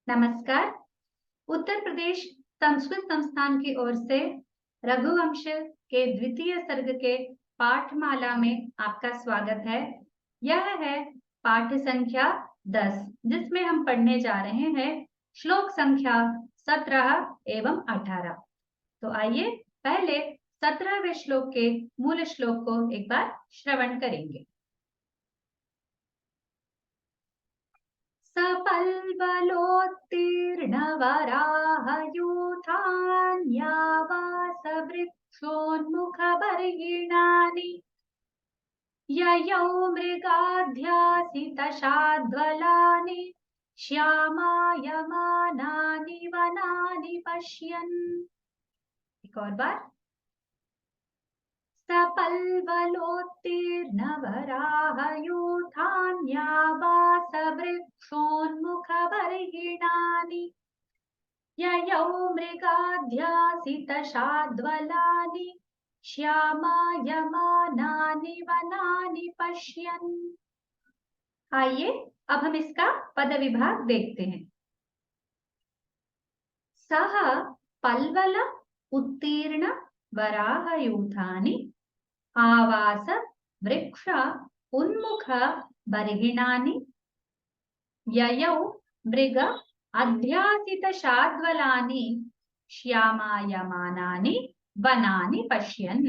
नमस्कार। उत्तर प्रदेश संस्कृत संस्थान की ओर से रघुवंश के द्वितीय सर्ग के पाठमाला में आपका स्वागत है। यह है पाठ संख्या 10, जिसमें हम पढ़ने जा रहे हैं श्लोक संख्या 17 एवं 18। तो आइए पहले 17वें श्लोक के मूल श्लोक को एक बार श्रवण करेंगे। सपल्वलोत्तीर्णवराहयूथान्यावासवृक्षोन्मुखबर्हिणानि ययौ मृगाध्यासितशाद्वलानि श्यामायमानानि वनानि पश्यन्। एक और बार। सपल्वलोत्तीर्णवराहयूथान्यावासवृक्षोन्मुखबर्हिणानि ययौ मृगाध्यासितशाद्वलानि श्यामायमानानि वनानि पश्यन्। आइए अब हम इसका पद विभाग देखते हैं। सह पल्वल उत्तीर्ण वराहयूथानि आवास वृक्ष उन्मुख बर्हिणानि ययौ मृग अध्यासितशाद्वलानि श्यामायमानानि वनानि पश्यन्।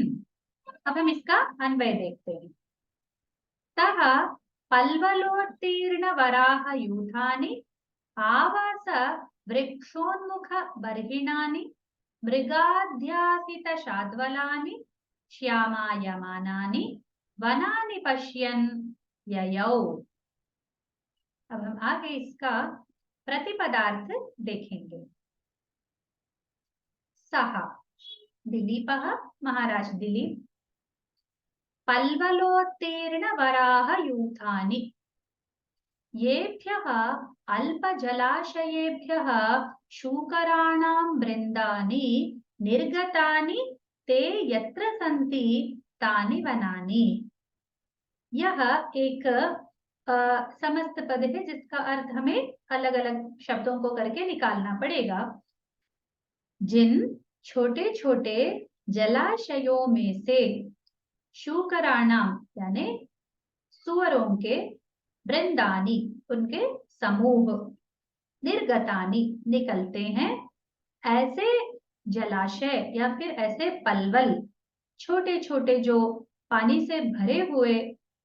अब हम इसका अन्वय देखते हैं। सह पल्वलोत्तीर्ण वराहयूथानि आवास वृक्षोन्मुख बर्हिणानि मृगाध्यासितशाद्वलानि श्यामायमानानि वनानि पश्यन् ययौ। अब हम आगे इसका प्रतिपदार्थ देखेंगे। सह दिलीपः महाराज दिलीप। पल्वलोत्तीर्ण वराहयूथानि येभ्यः अल्पजलाशयेभ्यः शूकराणां वृन्दानि निर्गतानि ते यत्र सन्ति तानि वनानि। यह एक समस्त पद है जिसका अर्थ हमें अलग अलग शब्दों को करके निकालना पड़ेगा। जिन छोटे छोटे जलाशयों में से शूकराणाम यानी सुअरों के वृंदानी उनके समूह निर्गतानी निकलते हैं, ऐसे जलाशय या फिर ऐसे पलवल छोटे छोटे जो पानी से भरे हुए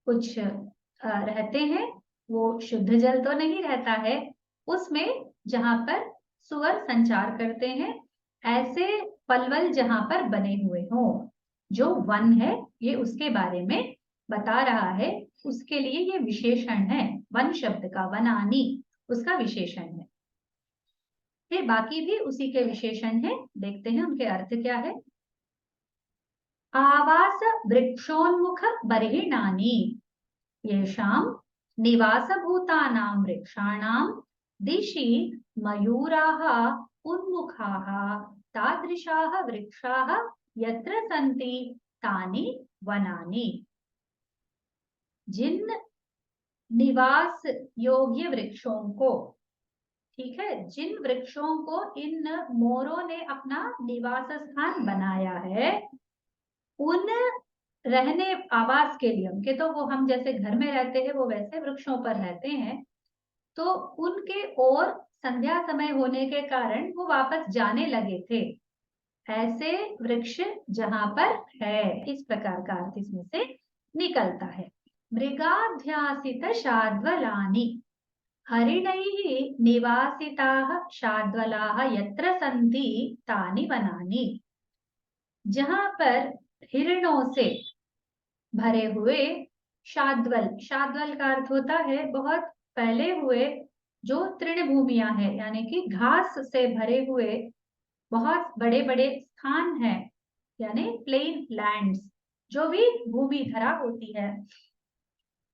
कुछ रहते हैं, वो शुद्ध जल तो नहीं रहता है, उसमें जहां पर सुअर संचार करते हैं, ऐसे पलवल जहां पर बने हुए हों, जो वन है ये उसके बारे में बता रहा है। उसके लिए ये विशेषण है, वन शब्द का, वनानी उसका विशेषण है। फिर बाकी भी उसी के विशेषण है, देखते हैं उनके अर्थ क्या है। आवास वृक्षोन्मुख बर्हिणानि येषां निवासभूतानां वृक्षाणां दिशि मयूराः उन्मुखाः तादृशाः वृक्षाः यत्र सन्ति तानि वनानि। जिन निवास योग्य वृक्षों को, ठीक है, जिन वृक्षों को इन मोरों ने अपना निवास स्थान बनाया है, उन रहने आवास के लिए, उनके तो वो हम जैसे घर में रहते हैं वो वैसे वृक्षों पर रहते हैं, तो उनके और संध्या समय होने के कारण वो वापस जाने लगे थे। ऐसे वृक्ष जहां पर है, इस प्रकार का अर्थ इसमें से निकलता है। मृगाध्यासित शाद्वलानि हरिणैः निवासिताः शाद्वलाः यत्र सन्ति तानि वनानि। जहां पर हिरणों से भरे हुए शाद्वल, शाद्वल का अर्थ होता है बहुत फैले हुए जो तृणभूमियां हैं, यानी कि घास से भरे हुए बहुत बड़े बड़े स्थान हैं, यानी प्लेन लैंड्स, जो भी भूमि धरा होती है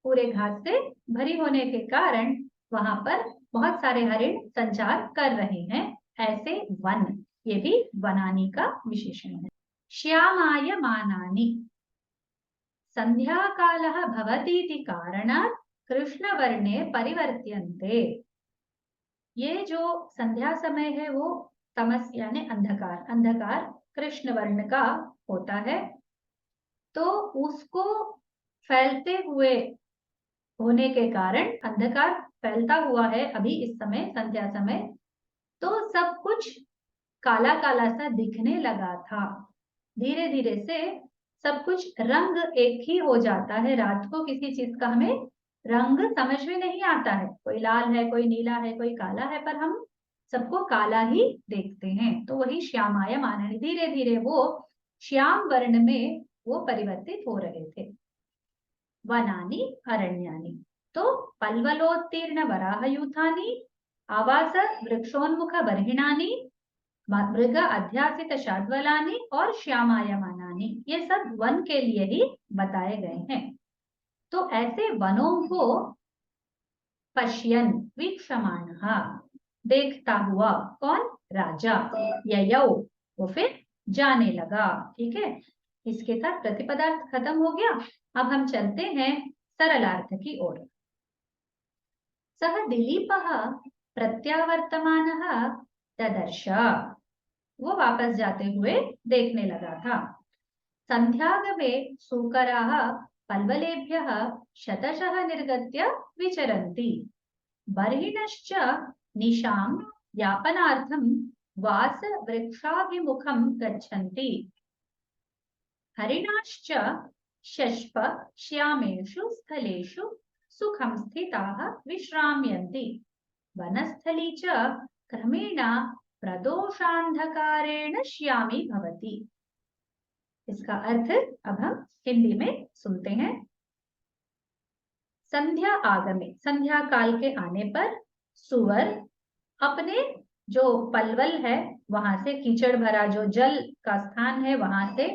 पूरे घास से भरी होने के कारण वहां पर बहुत सारे हरिण संचार कर रहे हैं, ऐसे वन, ये भी वनानी का विशेषण है। श्यामायमानानि संध्याकालः भवतीति कारणात् कृष्णवर्णे परिवर्त्यन्ते। ये जो संध्या समय है वो तमस यानी अंधकार, अंधकार कृष्ण वर्ण का होता है, तो उसको फैलते हुए होने के कारण, अंधकार फैलता हुआ है अभी इस समय संध्या समय, तो सब कुछ काला काला सा दिखने लगा था। धीरे धीरे से सब कुछ रंग एक ही हो जाता है। रात को किसी चीज का हमें रंग समझ में नहीं आता है, कोई लाल है, कोई नीला है, कोई काला है, पर हम सबको काला ही देखते हैं। तो वही श्यामाय माननी, धीरे धीरे वो श्याम वर्ण में वो परिवर्तित हो रहे थे। वनानि अरण्यानि, तो पल्वलोत्तीर्ण वराहयूथानि, आवास वृक्षोन्मुख बर्हिणानि, मृग अध्यासित शाद्वलानि और श्यामायमानानि, ये सब वन के लिए ही बताए गए हैं। तो ऐसे वनों को पश्यन वीक्षमाणः, देखता हुआ, कौन? राजा। ययौ, वो फिर जाने लगा। ठीक है, इसके साथ प्रतिपदार्थ खत्म हो गया। अब हम चलते हैं सरलार्थ की ओर। सह दिलीपः प्रत्यावर्तमानः ददर्श, वो वापस जाते हुए देखने लगा था। संध्यागमे सूकराः पल्वलेभ्यः शतशः निर्गत्य विचरन्ति, बर्हिणश्च निशां यापनार्थं वासवृक्षाभिमुखं गच्छन्ति, हरिणाश्च शष्प श्यामेषु स्थलेषु सुखं स्थिताः विश्राम्यन्ति, वनस्थली च क्रमेण प्रदोषांधकारेण श्यामी भवति। इसका अर्थ अब हम हिंदी में सुनते हैं। संध्या आगमे, संध्या काल के आने पर सुअर अपने जो पलवल है वहां से, कीचड़ भरा जो जल का स्थान है वहां से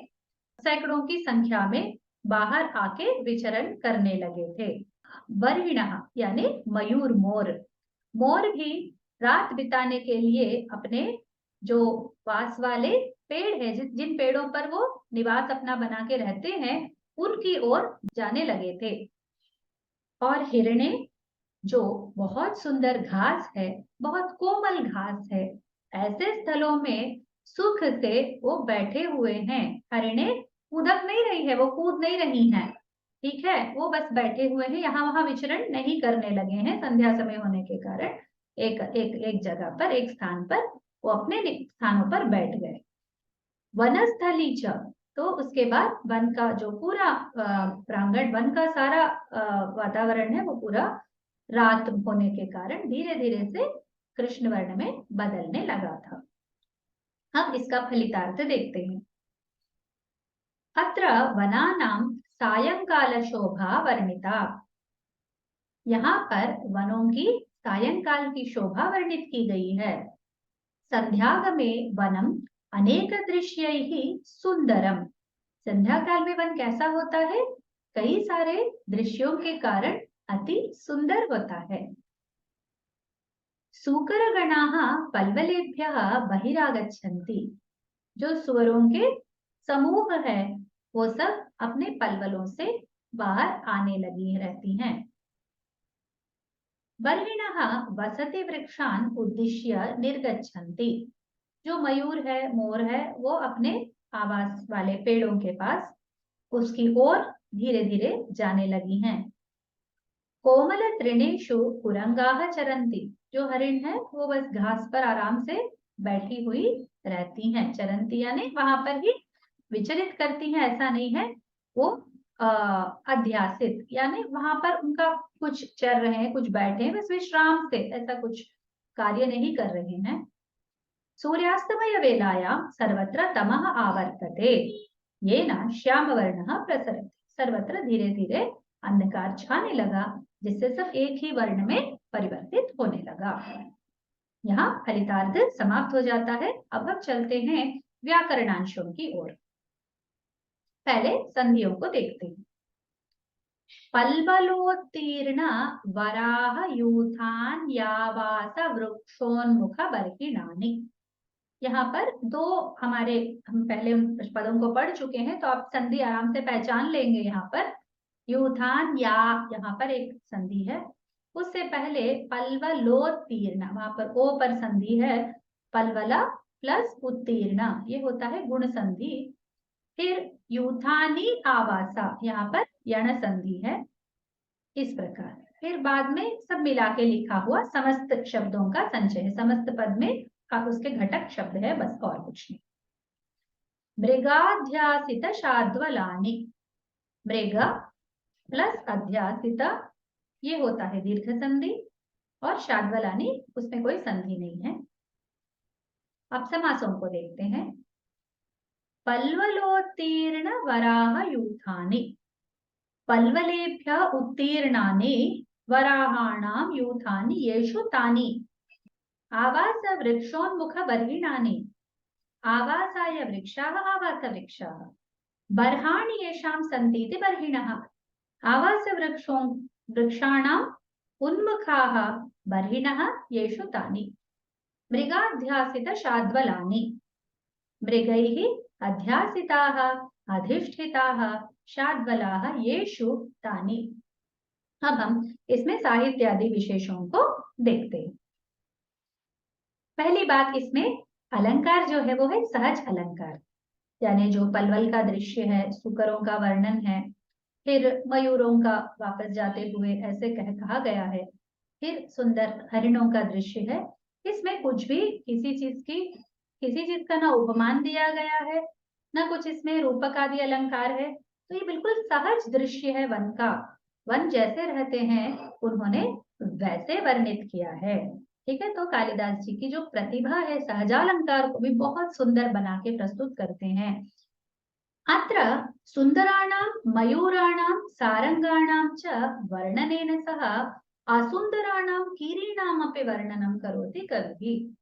सैकड़ों की संख्या में बाहर आके विचरण करने लगे थे। बर्हिणः यानी मयूर, मोर, मोर भी रात बिताने के लिए अपने जो पास वाले पेड़ है, जिन पेड़ों पर वो निवास अपना बना के रहते हैं, उनकी ओर जाने लगे थे। और हिरणे, जो बहुत सुंदर घास है, बहुत कोमल घास है, ऐसे स्थलों में सुख से वो बैठे हुए हैं। हरिणे कूदक नहीं रही है, वो कूद नहीं रही हैं, ठीक है, वो बस बैठे हुए हैं, यहाँ वहां विचरण नहीं करने लगे हैं संध्या समय होने के कारण। एक एक एक जगह पर, एक स्थान पर वो अपने स्थानों पर बैठ गए। वनस्थली च, तो उसके बाद वन का जो पूरा प्रांगण, वन का सारा वातावरण है वो पूरा रात होने के कारण धीरे धीरे से कृष्ण वर्ण में बदलने लगा था। अब इसका फलितार्थ देखते हैं। अत्र वनानां सायंकाल शोभा वर्णिता, यहाँ पर वनों की सायंकाल की शोभा वर्णित की गई है। संध्यागमे वनम अनेक दृश्यैः सुंदरम, संध्या काल में वन कैसा होता है? कई सारे दृश्यों के कारण अति सुंदर होता है। सूकरगणाः पल्वलेभ्यः बहिरागच्छन्ति, जो सुअरों के समूह है वो सब अपने पलवलों से बाहर आने लगी रहती हैं। बर्हिणः वसति वृक्षान् उद्दिश्य निर्गच्छन्ति, जो मयूर है, मोर है, वो अपने आवास वाले पेड़ों के पास उसकी ओर धीरे धीरे जाने लगी हैं। कोमल तृणेषु कुरंगाः चरन्ति, जो हरिण है वो बस घास पर आराम से बैठी हुई रहती हैं। चरंती यानी वहां पर ही विचरित करती हैं, ऐसा नहीं है। वो अध्यासित यानी वहां पर उनका कुछ चर रहे हैं, कुछ बैठे हैं, बस विश्राम से, ऐसा कुछ कार्य नहीं कर रहे हैं। सूर्यास्तमय वेलायां सर्वत्र तमः आवर्तते, येन श्यामवर्णः प्रसरति, सर्वत्र धीरे धीरे अंधकार छाने लगा, जिससे सब एक ही वर्ण में परिवर्तित होने लगा। यहाँ फलितार्थ समाप्त हो जाता है। अब हम चलते हैं व्याकरणांशों की ओर। पहले संधियों को देखते हैं। पल्वलोत्तीर्ण वराह यूथान यावास वृक्षोन्मुख बर्हिणानि, यहाँ पर दो हमारे, हम पहले उन पदों को पढ़ चुके हैं, तो आप संधि आराम से पहचान लेंगे। यहाँ पर यूथान या, यहाँ पर एक संधि है, उससे पहले पल्वलोत्तीर्ण, वहां पर ओ पर संधि है, पल्वला प्लस उत्तीर्ण, ये होता है गुण संधि। फिर यूथानी आवासा, यहाँ पर यण संधि है, इस प्रकार। फिर बाद में सब मिला के लिखा हुआ समस्त शब्दों का संचय है, समस्त पद में उसके घटक शब्द है, बस और कुछ नहीं। मृगाध्यासित शाद्वलानि, मृग प्लस अध्यासित, ये होता है दीर्घ संधि, और शाद्वलानि उसमें कोई संधि नहीं है। अब समासों को देखते हैं। पल्वलोत्तीर्ण वराह यूथानि, पल्वलेभ्य उत्तीर्णानि वराहाणां यूथानि येषु तानि आवास वृक्षोन्मुख बर्हिणानि, आवासाय वृक्षाः आवास वृक्षाः, बर्हाणि येषां सन्तीति बर्हिणः, आवास वृक्षाणाम् उन्मुखाः बर्हिणः येषु तानि, मृगाध्यासित शाद्वलानि, मृगैः अध्यासिताः अधिष्ठिताः शाद्वलाः येषु तानि। अब हम इसमें साहित्य आदि विशेषों को देखते हैं। पहली बात, इसमें अलंकार जो है वो है सहज अलंकार, यानी जो पलवल का दृश्य है, सुकरों का वर्णन है, फिर मयूरों का वापस जाते हुए ऐसे कहा गया है, फिर सुंदर हरिणों का दृश्य है। इसमें कुछ भी किसी चीज का ना उपमान दिया गया है, ना कुछ इसमें रूपक आदि अलंकार है, तो ये बिल्कुल सहज दृश्य है वन का। वन जैसे रहते हैं उन्होंने वैसे वर्णित किया है। ठीक है, तो कालिदास जी की जो प्रतिभा है, सहजालंकार को भी बहुत सुंदर बना के प्रस्तुत करते हैं। अत्र सुंदराणां मयूराणां सारंगाणां च वर्णनेन सह असुंदराणां कीरीणामपि वर्णनं करोति कविः।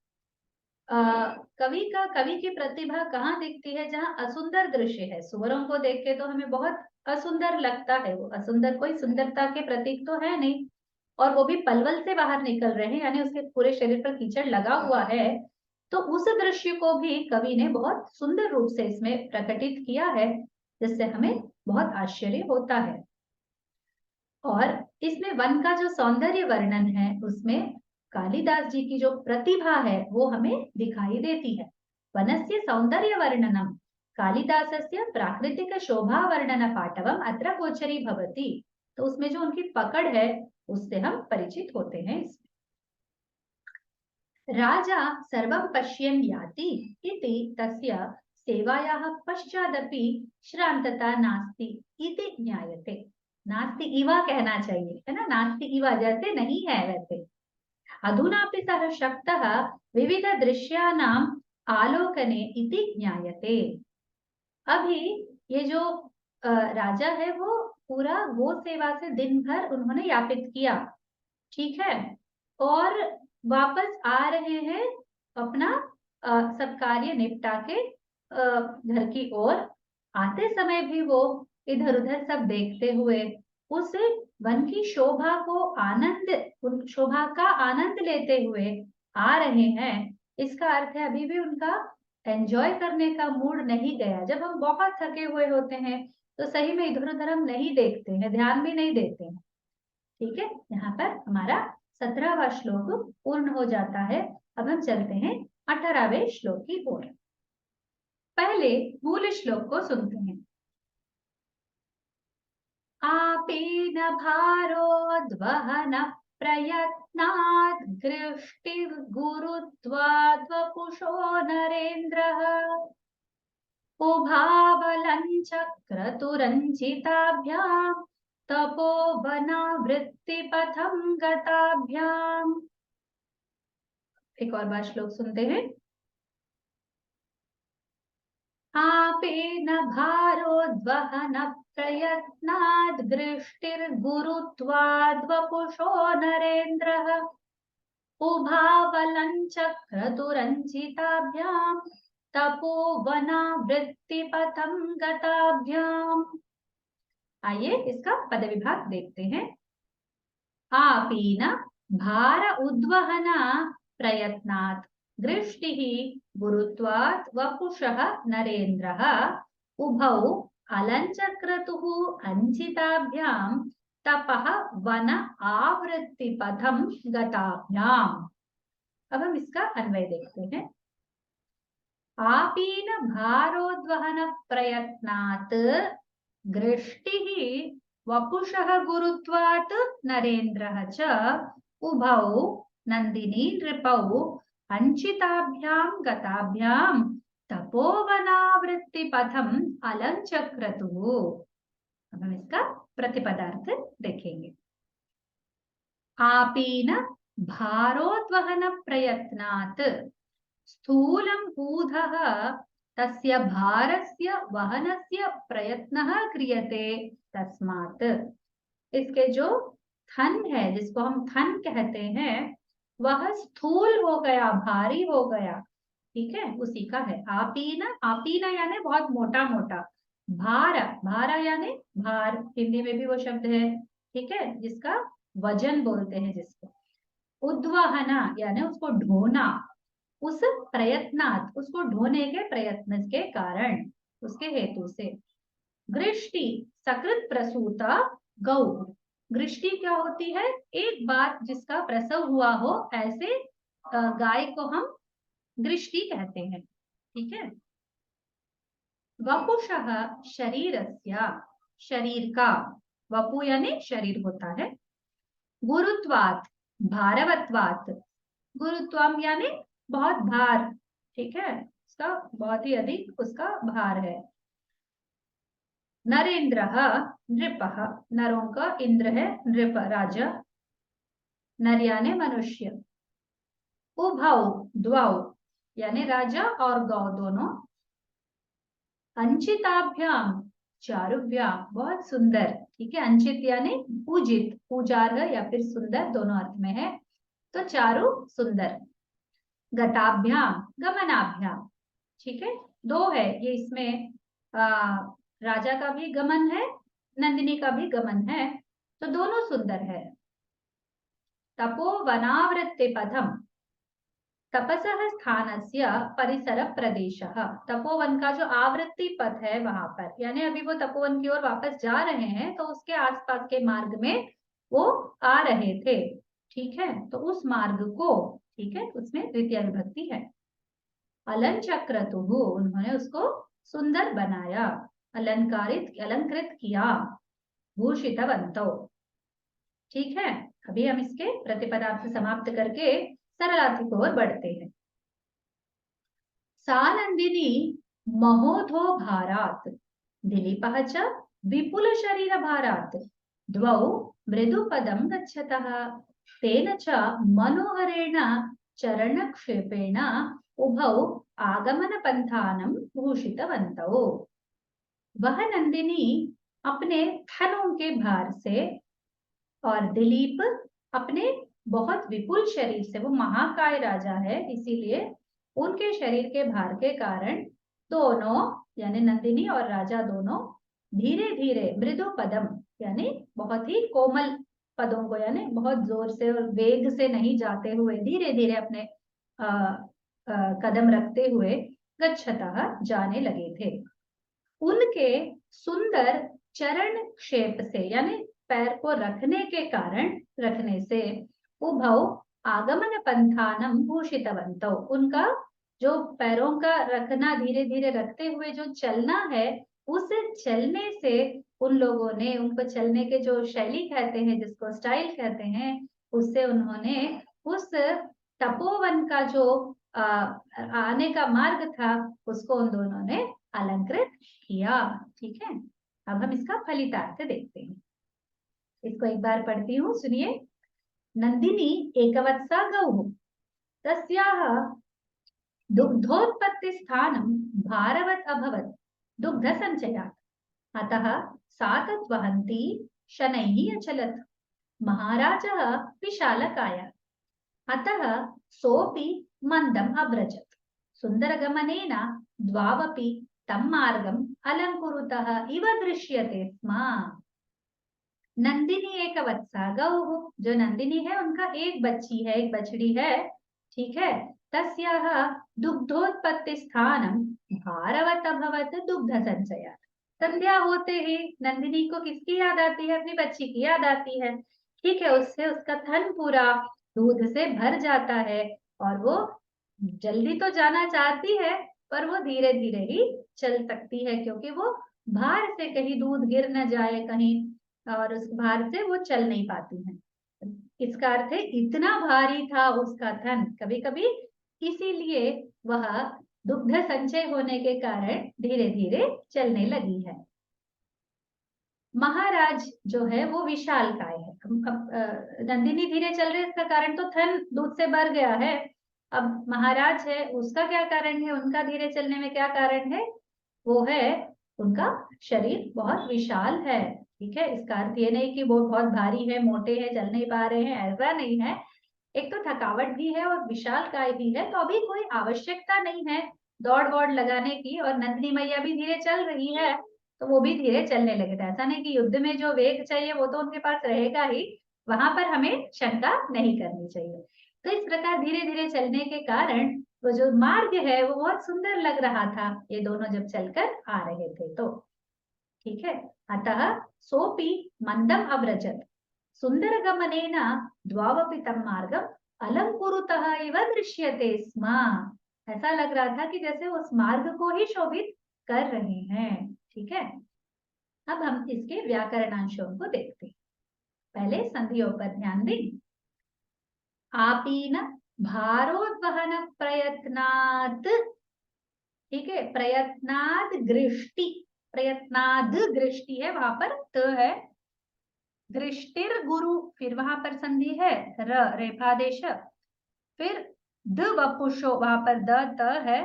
कवि की प्रतिभा कहाँ दिखती है? जहाँ असुंदर दृश्य है। सुअरों को देख के तो हमें बहुत असुंदर लगता है, वो असुंदर कोई सुंदरता के प्रतीक तो है नहीं, और वो भी पलवल से बाहर निकल रहे हैं, यानी उसके पूरे शरीर पर कीचड़ लगा हुआ है। तो उस दृश्य को भी कवि ने बहुत सुंदर रूप से इसमें प्रकटित किया है, जिससे हमें बहुत आश्चर्य होता है। और इसमें वन का जो सौंदर्य वर्णन है, उसमें कालिदास जी की जो प्रतिभा है वो हमें दिखाई देती है। वनस्य सौंदर्य वर्णनम कालिदासस्य प्राकृतिक शोभा वर्णन पाटवम अत्र गोचरी भवति। तो उसमें जो उनकी पकड़ है उससे हम परिचित होते हैं। राजा सर्वं पश्यन् याति इति तस्य सेवायाः पश्चादपि श्रान्तता नास्ति इति ज्ञायते। नास्ति इवा कहना चाहिए, है ना, नास्ति इवा जैसे नहीं है वैसे। अधुनापि सः शक्तः विविध दृश्यानाम् आलोकने इति ज्ञायते। अभी ये जो राजा है वो पूरा गो सेवा से दिन भर उन्होंने यापित किया, ठीक है, और वापस आ रहे हैं अपना सब कार्य निपटा के घर की ओर। आते समय भी वो इधर उधर सब देखते हुए उस वन की शोभा को उन शोभा का आनंद लेते हुए आ रहे हैं। इसका अर्थ है अभी भी उनका एंजॉय करने का मूड नहीं गया। जब हम बहुत थके हुए होते हैं तो सही में इधर उधर हम नहीं देखते हैं, ध्यान भी नहीं देते हैं। ठीक है, यहाँ पर हमारा 17वां श्लोक पूर्ण हो जाता है। अब हम चलते हैं 18वें श्लोक की ओर। पहले मूल श्लोक को सुनते हैं। आपेन भारोद्वहन प्रयत्नात् दृष्टिर्गुरुत्वात् वपुषो नरेन्द्रः उभावलञ्चक्रतुरञ्चिताभ्याम् तपोवनावृत्तिपथं गताभ्याम्। एक और बार श्लोक सुनते हैं। आपेन भारोद्वहन प्रयत्नात् दृष्टिर्गुरुत्वाद् वपुषो नरेन्द्रः उभावलञ्चक्रतुरञ्चिताभ्याम् तपोवनावृत्तिपथं गताभ्याम्। आइए इसका पद विभाग देखते हैं। आपीन भार उद्वहन प्रयत्नात् दृष्टिः गुरुत्वात् वपुषः नरेन्द्रः उभौ अलञ्चक्रतुः अञ्चिताभ्याम् तपः वन आवृत्ति पथम गताभ्याम। अब हम इसका अन्वय देखते हैं। आपीन भारोद्वहन प्रयत्नात् दृष्टिः वपुषः गुरुत्वात् नरेन्द्रः च उभौ नंदिनी नृपौ अंचिताभ्यां गताभ्यां तपोवनावृत्ति पथम अलंचक्रतुः। अब हम इसका प्रतिपदार्थ देखेंगे। आपीन भारोद्वहन प्रयत्नात् स्थूलम् ऊधः तस्य भारस्य वहनस्य प्रयत्नः क्रियते तस्मात्। इसके जो थन है, जिसको हम थन कहते हैं, वह स्थूल हो गया, भारी हो गया। ठीक है, उसी का है आपीन। आपीन यानी बहुत मोटा मोटा। भार, भारा यानी भार, हिंदी में भी वो शब्द है। ठीक है, जिसका वजन बोलते हैं जिसको। उद्वहना यानी उसको ढोना, उस प्रयत्नात् उसको ढोने के प्रयत्न के कारण, उसके हेतु से। गृष्टि सकृत प्रसूता गौ। गृष्टि क्या होती है? एक बार जिसका प्रसव हुआ हो, ऐसे गाय को हम गृष्टि कहते हैं। ठीक है। वपुषः शरीरस्य, शरीर का, वपु यानी शरीर होता है। गुरुत्वात् भारवत्वात्, गुरुत्वम यानी बहुत भार। ठीक है, उसका बहुत ही अधिक उसका भार है। नरेन्द्रः नृपः, नरों का इंद्र है, नृप राजा, नर यानी मनुष्य। उभौ द्वौ यानी राजा और गौ दोनों। अंचिताभ्याम चारुभ्याम बहुत सुंदर। ठीक है, अंचित यानी पूजित, पूजार्ह या फिर सुंदर, दोनों अर्थ में है। तो चारु सुंदर। गताभ्याम गमनाभ्याम। ठीक है, दो है ये इसमें, राजा का भी गमन है, नंदिनी का भी गमन है, तो दोनों सुंदर है। तपोवनावृत्ति पथम, तपसः स्थानस्य परिसर प्रदेशः। तपोवन का जो आवृत्ति पथ है वहां पर, यानी अभी वो तपोवन की ओर वापस जा रहे हैं, तो उसके आसपास के मार्ग में वो आ रहे थे। ठीक है, तो उस मार्ग को, ठीक है, उसमें द्वितीय विभक्ति है। अलंचक्रतुः, उन्होंने उसको सुंदर बनाया, अलंकारित, अलंकृत किया। भूषितवन्तौ। ठीक है, अभी हम इसके प्रतिपदार्थ समाप्त करके सरलार्थी की ओर बढ़ते हैं। सा नंदिनी महोधो भारात्, दिलीपः च विपुल शरीर भारात्, द्वौ मृदुपदं गच्छतः, तेन च मनोहरेण चरणक्षेपेण उभौ आगमन पंथानं भूषितवन्तौ। वह नंदिनी अपने थनों के भार से, और दिलीप अपने बहुत विपुल शरीर से, वो महाकाय राजा है, इसीलिए उनके शरीर के भार के कारण दोनों यानी नंदिनी और राजा दोनों धीरे धीरे मृदु पदम यानी बहुत ही कोमल पदों को, यानी बहुत जोर से और वेग से नहीं जाते हुए, धीरे धीरे अपने कदम रखते हुए गच्छतः जाने लगे थे। उनके सुंदर चरण क्षेप से यानी पैर को रखने के कारण, रखने से, उभौ आगमन पंथानम भूषितवन्तौ, उनका जो पैरों का रखना, धीरे धीरे रखते हुए जो चलना है, उस चलने से उन लोगों ने, उनको चलने के जो शैली कहते हैं, जिसको स्टाइल कहते हैं, उससे उन्होंने उस तपोवन का जो आने का मार्ग था, उसको उन दोनों ने अलंकृत किया। ठीक है, अब हम इसका फलितार्थ देखते हैं। इसको एक बार पढ़ती हूँ, सुनिए। नंदिनी एकवत्सा गौः, तस्याः दुग्धोत्पत्ति स्थानं भारवत् अभवत् दुग्ध संचयात्, अतः सा तत् वहन्ती शनैः अचलत्। महाराजः विशालकाय, अतः सोऽपि मन्दम् अव्रजत्। सुन्दरगमनेन द्वावपि तं मार्गम् अलङ्कुरुतः इव दृश्यते स्म। नंदिनी एक वत्सा गौः, जो नंदिनी है उनका एक बच्ची है, एक बछड़ी है। ठीक है, तस्याः दुग्धोत्पत्ति स्थानं भारवत् अभवत् दुग्ध संचयात्, संध्या होते ही नंदिनी को किसकी याद आती है? अपनी बच्ची की याद आती है। ठीक है, उससे उसका थन पूरा दूध से भर जाता है और वो जल्दी तो जाना चाहती है, पर वो धीरे धीरे ही चल सकती है, क्योंकि वो भार से कहीं दूध गिर न जाए कहीं, और उस भार से वो चल नहीं पाती है। इसका अर्थ है इतना भारी था उसका थन, कभी कभी इसीलिए वह दुग्ध संचय होने के कारण धीरे धीरे चलने लगी है। महाराज जो है वो विशालकाय है। नंदिनी धीरे चल रही है, इसका कारण तो थन दूध से भर गया है। अब महाराज है, उसका क्या कारण है? उनका धीरे चलने में क्या कारण है? वो है उनका शरीर बहुत विशाल है। ठीक है, इसका अर्थ ये नहीं कि वो बहुत भारी है, मोटे हैं, चल नहीं पा रहे हैं, ऐसा नहीं है। एक तो थकावट भी है और विशाल काय भी है, तो अभी कोई आवश्यकता नहीं है दौड़ वौड़ लगाने की, और नंदिनी मैया भी धीरे चल रही है तो वो भी धीरे चलने लगे थे। ऐसा नहीं कि युद्ध में जो वेग चाहिए वो तो उनके पास रहेगा ही, वहां पर हमें शंका नहीं करनी चाहिए। तो इस प्रकार धीरे धीरे चलने के कारण वो जो मार्ग है वो बहुत सुंदर लग रहा था, ये दोनों जब चलकर आ रहे थे तो। ठीक है, अतः सोपी मंदम अव्रजत सुंदर गमनेन द्वावपि तम मार्गम अलंकुरुतः इव दृश्यते स्म। ऐसा लग रहा था कि जैसे उस मार्ग को ही शोभित कर रहे हैं। ठीक है, अब हम इसके व्याकरणांशों को देखते हैं। पहले संधियों पर ध्यान दें। आपीन भारोद्वहन प्रयत्नात्, ठीक है, प्रयत्नाद गृष्टि, प्रयत्नाद गृष्टि है, वहां पर त है। गृष्टिर गुरु, फिर वहां पर संधि है र रेफादेश, फिर द वपुषो, वहां पर द त है।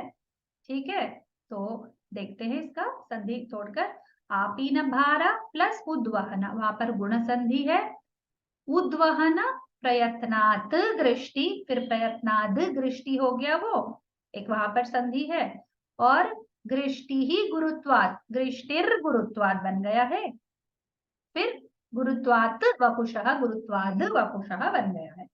ठीक है, तो देखते हैं इसका संधि तोड़कर। आपीन भारा प्लस उद्वहन, वहां पर गुण संधि है। उद्वहन प्रयत्नात गृष्टि, फिर प्रयत्नाद गृष्टि हो गया, वो एक वहां पर संधि है। और गृष्टि ही गुरुत्वाद, गृष्टिर गुरुत्वाद बन गया है। फिर गुरुत्वात् वपुषः, गुरुत्वाद वपुषः बन गया है।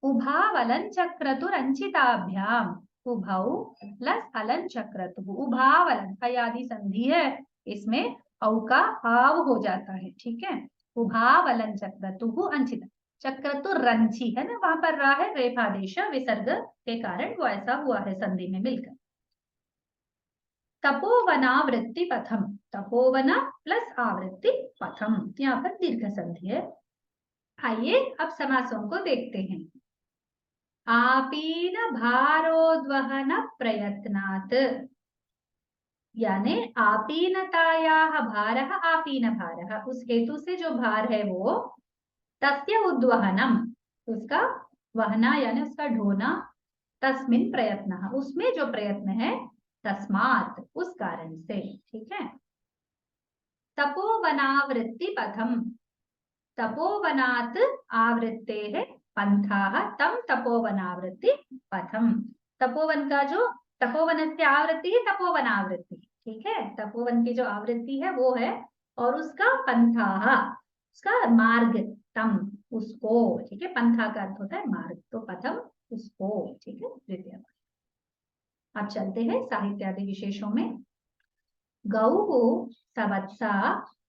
उभावलन चक्रतुरंचिताभ्याम, उभौ प्लस अलन चक्रतु, उभावलन अयादि संधि है, इसमें औ का आव हो जाता है। ठीक है, उभावलन चक्रतु अंचित, चक्रतु रंची है ना, वहां पर रहा है रेफादेश विसर्ग के कारण वो ऐसा हुआ है संधि में मिलकर। तपोवनावृत्ति पथम, तपोवना प्लस आवृत्ति पथम, यहाँ पर दीर्घ संधि है। आइए अब समासों को देखते हैं। आपीन भारोद्वहन प्रयत्नात्, यानी आपीनतायाः भारः आपीन भारः, उस हेतु से जो भार है वो, तस्य उद्वहनम, उसका वहना यानी उसका ढोना, तस्मिन प्रयत्न, उसमें जो प्रयत्न है, तस्मात् उस कारण से। ठीक है, तपोवनावृत्ति पथम, तपोवनात् आवृत्ते है पंथाः तम तपोवनावृत्ति पथम, तपोवन का जो, तपोवन से आवृत्ति है तपोवनावृत्ति। ठीक है, तपोवन की जो आवृत्ति है वो है, और उसका पंथाः, उसका मार्ग, तम उसको। ठीक है, पंथा का अर्थ होता है मार्ग, तो पथम उसको। ठीक है, द्वितीय। अब चलते हैं साहित्य आदि विशेषों में। गौः सवत्सा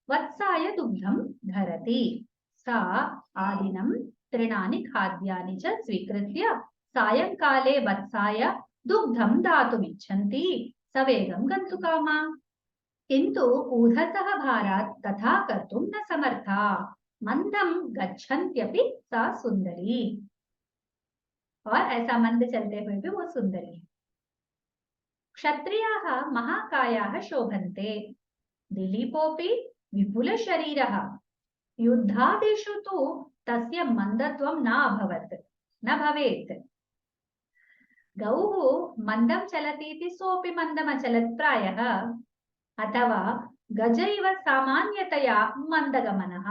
वत्साय दुग्धम धरति, सा आदिनं तृणानि खाद्यानि च स्वीकृत्य सायंकाले वत्साय दुग्धं दातुमिच्छन्ति सवेगं गन्तुकामा, किन्तु ऊधसः भारात् तथा कर्तुं न समर्था, मंदं गच्छन्त्यपि सा सुंदरी, और ऐसा मंद चलते हुए भी वो सुंदरी है। क्षत्रियाः महाकायाः शोभन्ते, दिलीपोऽपि विपुलशरीरः, युद्धादिषु तु तस्य मन्दत्वं न अभवत्, न भवेत्। गौः मन्दं चलतीति सोऽपि मन्दमचलत् प्रायः, अथवा गज इव सामान्यतया मन्दगमनः,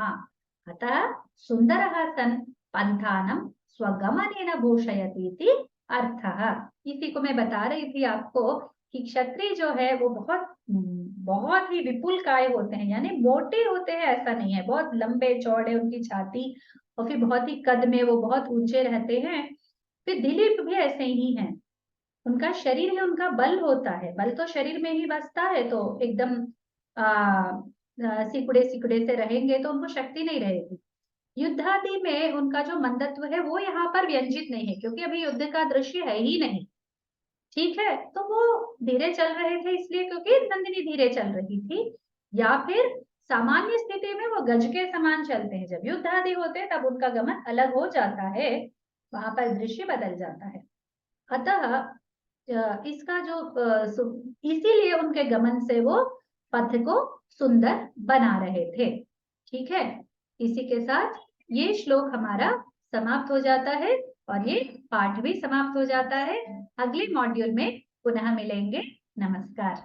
अतः सुन्दरः सन् पन्थानं स्वगमनेन भूषयतीति अर्थः। इसी को मैं बता रही थी आपको कि क्षत्रिय जो है वो बहुत ही विपुल काय होते हैं, यानी मोटे होते हैं ऐसा नहीं है, बहुत लंबे चौड़े उनकी छाती, और फिर बहुत ही कद में वो बहुत ऊंचे रहते हैं। फिर दिलीप भी ऐसे ही हैं, उनका शरीर है, उनका बल होता है, बल तो शरीर में ही बसता है, तो एकदम सिकुड़े सिकुड़े से रहेंगे तो उनको शक्ति नहीं रहेगी। युद्धादि में उनका जो मंदत्व है वो यहाँ पर व्यंजित नहीं है, क्योंकि अभी युद्ध का दृश्य है ही नहीं। ठीक है, तो वो धीरे चल रहे थे इसलिए क्योंकि नंदिनी धीरे चल रही थी, या फिर सामान्य स्थिति में वो गज के समान चलते हैं। जब युद्ध आदि होते हैं तब उनका गमन अलग हो जाता है, वहां पर दृश्य बदल जाता है। अतः इसका जो इसीलिए उनके गमन से वो पथ को सुंदर बना रहे थे। ठीक है, इसी के साथ ये श्लोक हमारा समाप्त हो जाता है और ये पाठ भी समाप्त हो जाता है। अगले मॉड्यूल में पुनः मिलेंगे। नमस्कार।